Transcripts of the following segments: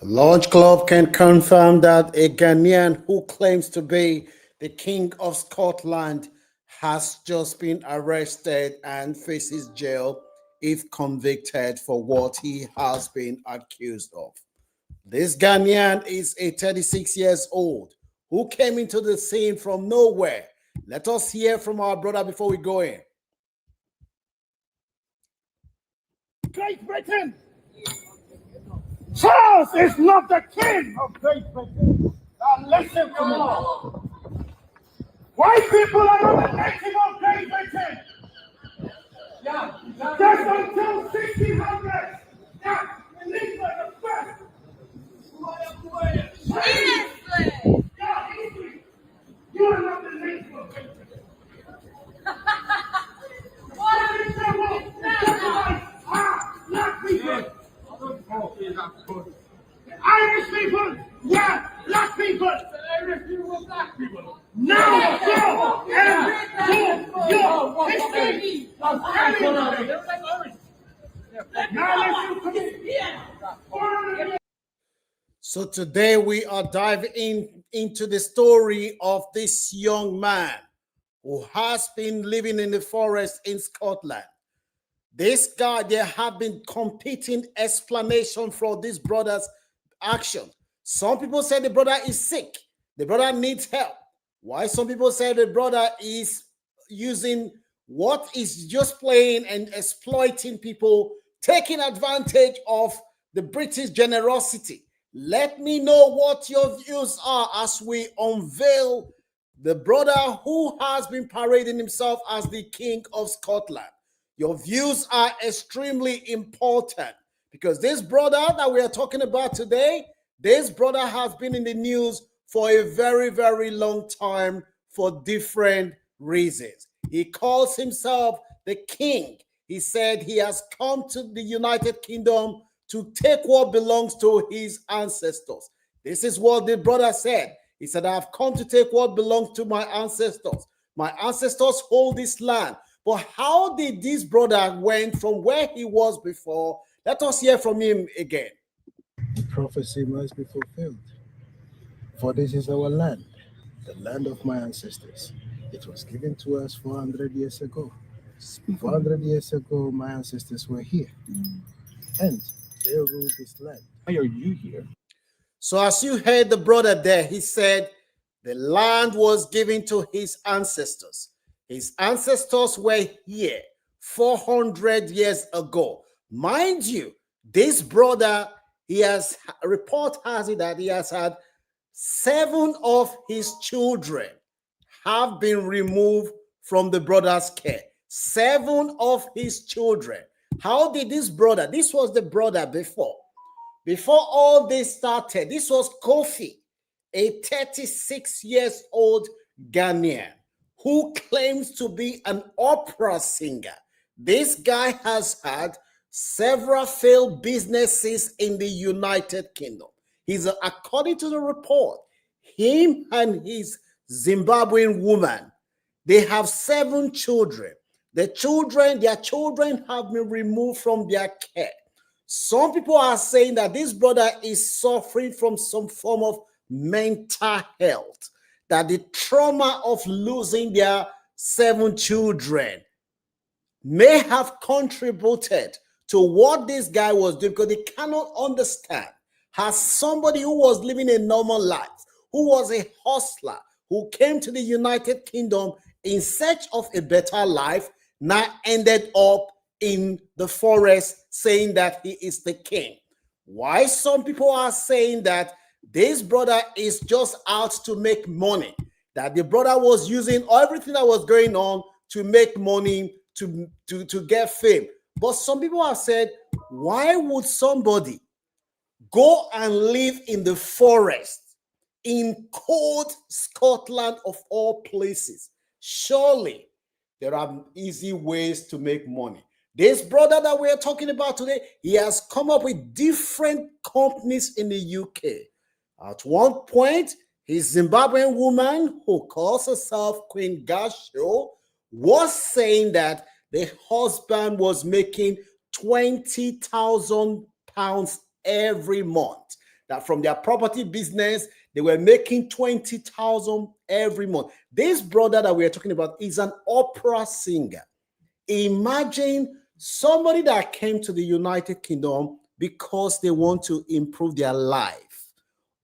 Launch Club can confirm that a Ghanaian who claims to be the King of Scotland has just been arrested and faces jail if convicted for what he has been accused of. This Ghanaian is a 36 years old who came into the scene from nowhere. Let us hear from our brother before we go in. Great Britain! Charles is not the king of Great Britain. Now listen to me. White people are not the native of Great Britain. Just until 1600. Yeah, Elizabeth the First. Yeah, you are not the native of Great Britain. What is the black people? Irish people, yeah, black people. The Irish people were black people. No, yo, history. So today we are diving into the story of this young man who has been living in the forest in Scotland. This guy, there have been competing explanations for this brother's action. Some people say the brother is sick. The brother needs help. Why some people say the brother is using what is just playing and exploiting people, taking advantage of the British generosity. Let me know what your views are as we unveil the brother who has been parading himself as the King of Scotland. Your views are extremely important because this brother that we are talking about today, this brother has been in the news for a very, very long time for different reasons. He calls himself the king. He said he has come to the United Kingdom to take what belongs to his ancestors. This is what the brother said. He said, I've come to take what belongs to my ancestors. My ancestors hold this land. But how did this brother went from where he was before? Let us hear from him again. The prophecy must be fulfilled. For this is our land, the land of my ancestors. It was given to us 400 years ago. 400 years ago, my ancestors were here. And they ruled this land. Why are you here? So as you heard the brother there, he said the land was given to his ancestors. His ancestors were here 400 years ago. Mind you, this brother, report has it that he has had 7 of his children have been removed from the brother's care. 7 of his children. How did this brother, this was the brother before all this started, this was Kofi, a 36 years old Ghanaian who claims to be an opera singer. This guy has had several failed businesses in the United Kingdom. According to the report, him and his Zimbabwean woman, they have 7 children. Their children have been removed from their care. Some people are saying that this brother is suffering from some form of mental health, that the trauma of losing their 7 children may have contributed to what this guy was doing, because they cannot understand how somebody who was living a normal life, who was a hustler, who came to the United Kingdom in search of a better life, now ended up in the forest saying that he is the king. Why some people are saying that this brother is just out to make money, that the brother was using everything that was going on to make money, to get fame. But some people have said, why would somebody go and live in the forest in cold Scotland of all places? Surely there are easy ways to make money. This brother that we are talking about today, he has come up with different companies in the UK. At one point, his Zimbabwean woman, who calls herself Queen Gasho, was saying that the husband was making £20,000 every month. that from their property business, they were making 20,000 every month. This brother that we are talking about is an opera singer. Imagine somebody that came to the United Kingdom because they want to improve their life,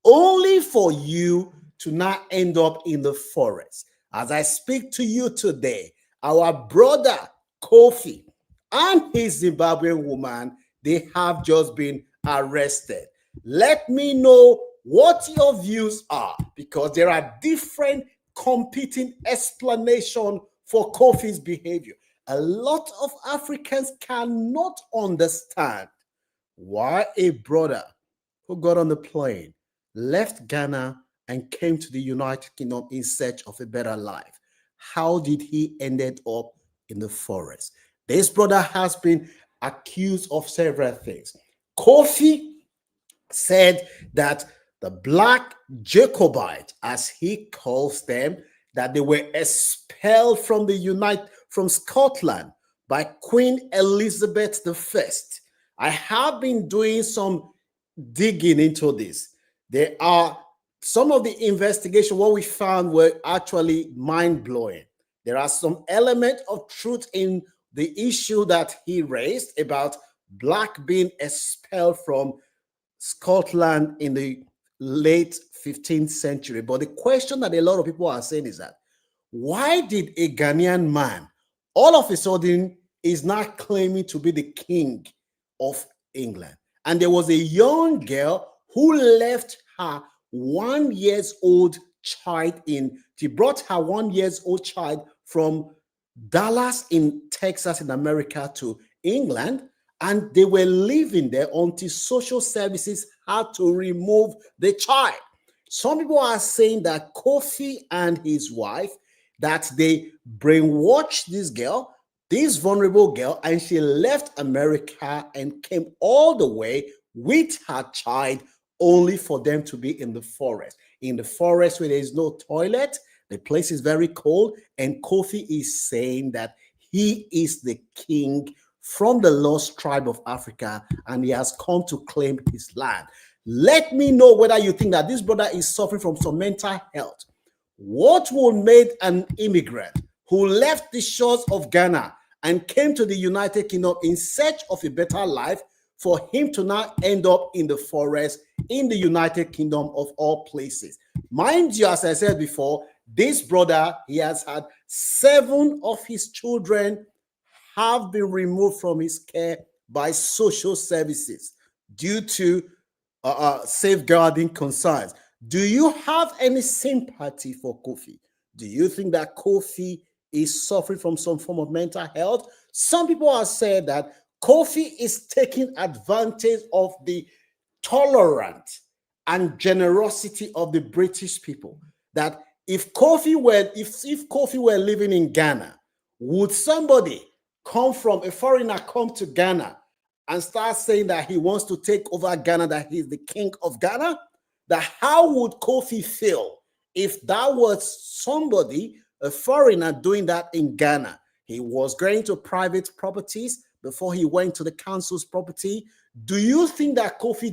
only for you to not end up in the forest. As I speak to you today, our brother Kofi and his Zimbabwean woman, they have just been arrested. Let me know what your views are, because there are different competing explanations for Kofi's behavior. A lot of Africans cannot understand why a brother who got on the plane, left Ghana, and came to the United Kingdom in search of a better life. How did he ended up in the forest? This brother has been accused of several things. Kofi said that the black Jacobite, as he calls them, that they were expelled from from Scotland by Queen Elizabeth I. I have been doing some digging into this. There are some of the investigation, what we found were actually mind-blowing. There are some elements of truth in the issue that he raised about black being expelled from Scotland in the late 15th century. But the question that a lot of people are saying is that, why did a Ghanaian man all of a sudden is not claiming to be the king of England? And there was a young girl who left her 1 year old child she brought her 1 year old child from Dallas in Texas in America to England, and they were living there until social services had to remove the child. Some people are saying that Kofi and his wife, that they brainwashed this vulnerable girl, and she left America and came all the way with her child, only for them to be in the forest. In the forest where there is no toilet, the place is very cold, and Kofi is saying that he is the king from the lost tribe of Africa, and he has come to claim his land. Let me know whether you think that this brother is suffering from some mental health. What would make an immigrant who left the shores of Ghana and came to the United Kingdom in search of a better life, for him to now end up in the forest in the United Kingdom of all places? Mind you, as I said before, this brother, he has had 7 of his children have been removed from his care by social services due to safeguarding concerns. Do you have any sympathy for Kofi? Do you think that Kofi is suffering from some form of mental health? Some people have said that Kofi is taking advantage of the tolerance and generosity of the British people. That if Kofi were living in Ghana, would somebody a foreigner come to Ghana and start saying that he wants to take over Ghana, that he's the king of Ghana? That how would Kofi feel if that was somebody, a foreigner, doing that in Ghana? He was going to private properties before he went to the council's property. Do you think that Kofi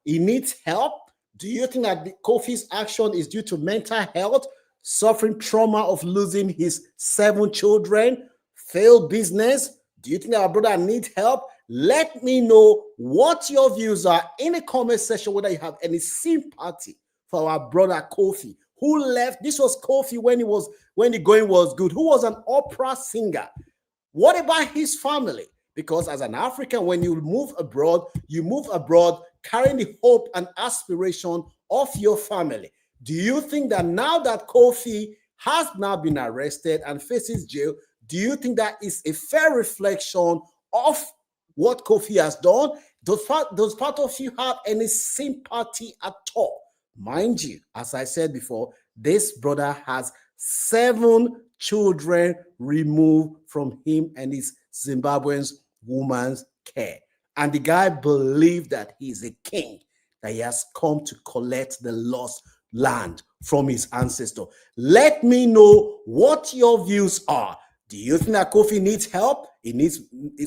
he needs help? Do you think that Kofi's action is due to mental health, suffering trauma of losing his 7 children, failed business? Do you think our brother needs help? Let me know what your views are in the comment section, whether you have any sympathy for our brother Kofi, who left. This was Kofi when the going was good, who was an opera singer. What about his family? Because as an African, when you move abroad carrying the hope and aspiration of your family. Do you think that now that Kofi has now been arrested and faces jail, do you think that is a fair reflection of what Kofi has done? Does part of you have any sympathy at all? Mind you, as I said before, this brother has 7 children removed from him and his Zimbabwean woman's care. And the guy believed that he's a king, that he has come to collect the lost land from his ancestor. Let me know what your views are. Do you think that Kofi needs help? He's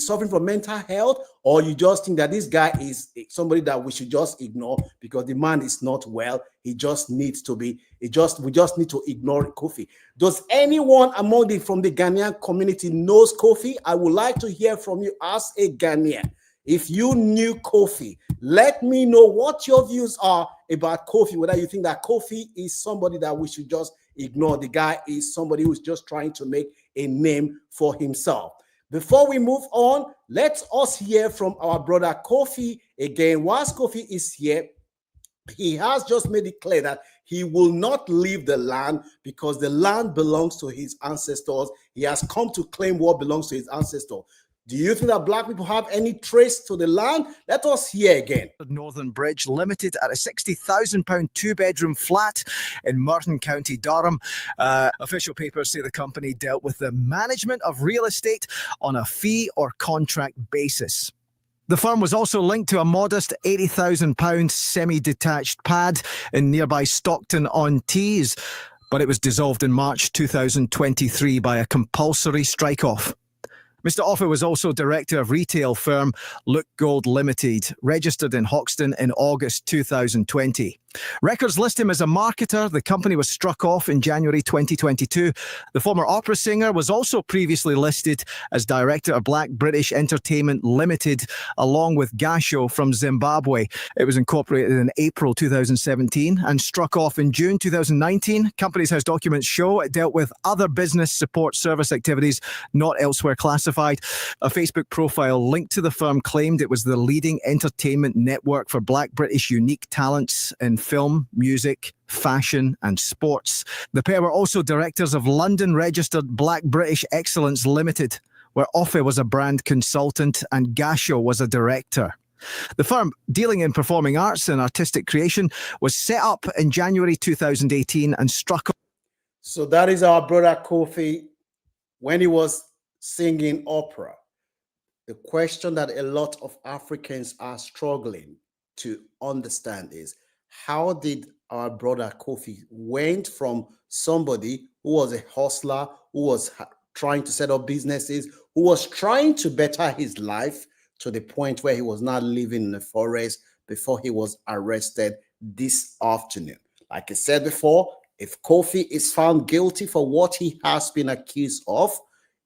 suffering from mental health, or you just think that this guy is somebody that we should just ignore because the man is not well? He just needs to be. We just need to ignore Kofi. Does anyone among from the Ghanaian community knows Kofi? I would like to hear from you as a Ghanaian. If you knew Kofi, let me know what your views are about Kofi. Whether you think that Kofi is somebody that we should just ignore. The guy is somebody who's just trying to make a name for himself. Before we move on, let us hear from our brother Kofi again. Whilst Kofi is here, he has just made it clear that he will not leave the land because the land belongs to his ancestors. He has come to claim what belongs to his ancestors. Do you think that black people have any trace to the land? Let us hear again. Northern Bridge Limited at a £60,000 two-bedroom flat in Merton, County Durham. Official papers say the company dealt with the management of real estate on a fee or contract basis. The firm was also linked to a modest £80,000 semi-detached pad in nearby Stockton-on-Tees, but it was dissolved in March 2023 by a compulsory strike-off. Mr. Offa was also director of retail firm Look Gold Limited, registered in Hoxton in August 2020. Records list him as a marketer. The company was struck off in January 2022. The former opera singer was also previously listed as director of Black British Entertainment Limited, along with Gasho from Zimbabwe. It was incorporated in April 2017 and struck off in June 2019. Companies House documents show it dealt with other business support service activities not elsewhere classified. A Facebook profile linked to the firm claimed it was the leading entertainment network for Black British unique talents in film, music, fashion and sports. The pair were also directors of London-registered Black British Excellence Limited, where Offa was a brand consultant and Gasho was a director. The firm, dealing in performing arts and artistic creation, was set up in January 2018 and struck off. So that is our brother Kofi when he was singing opera. The question that a lot of Africans are struggling to understand is, how did our brother Kofi went from somebody who was a hustler, who was trying to set up businesses, who was trying to better his life, to the point where he was now living in the forest before he was arrested this afternoon? Like I said before, if Kofi is found guilty for what he has been accused of,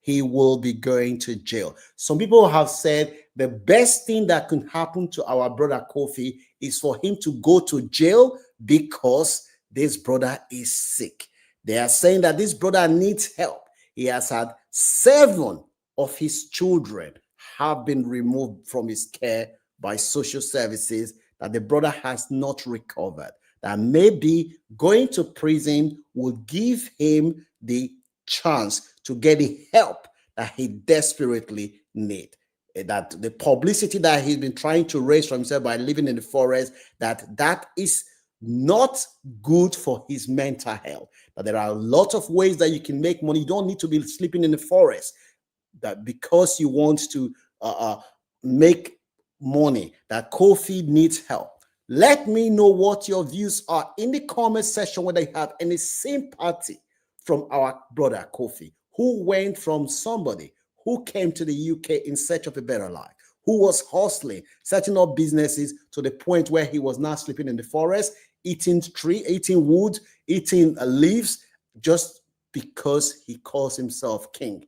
he will be going to jail. Some people have said the best thing that could happen to our brother Kofi is for him to go to jail because this brother is sick. They are saying that this brother needs help. He has had 7 of his children have been removed from his care by social services, that the brother has not recovered. That maybe going to prison will give him the chance to get the help that he desperately needs. That the publicity that he's been trying to raise for himself by living in the forest, that is not good for his mental health. That there are a lot of ways that you can make money. You don't need to be sleeping in the forest that because you want to make money. That Kofi needs help. Let me know what your views are in the comment section, whether you have any sympathy from our brother Kofi, who went from somebody who came to the UK in search of a better life, who was hustling, setting up businesses to the point where he was now sleeping in the forest, eating wood, eating leaves, just because he calls himself king.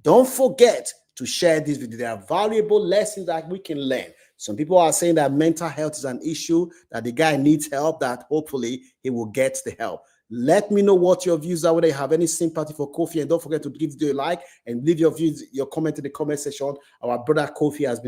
Don't forget to share this video. There are valuable lessons that we can learn. Some people are saying that mental health is an issue, that the guy needs help, that hopefully he will get the help. Let me know what your views are, whether you have any sympathy for Kofi, and don't forget to give the video a like and leave your views, your comment in the comment section. Our brother Kofi has been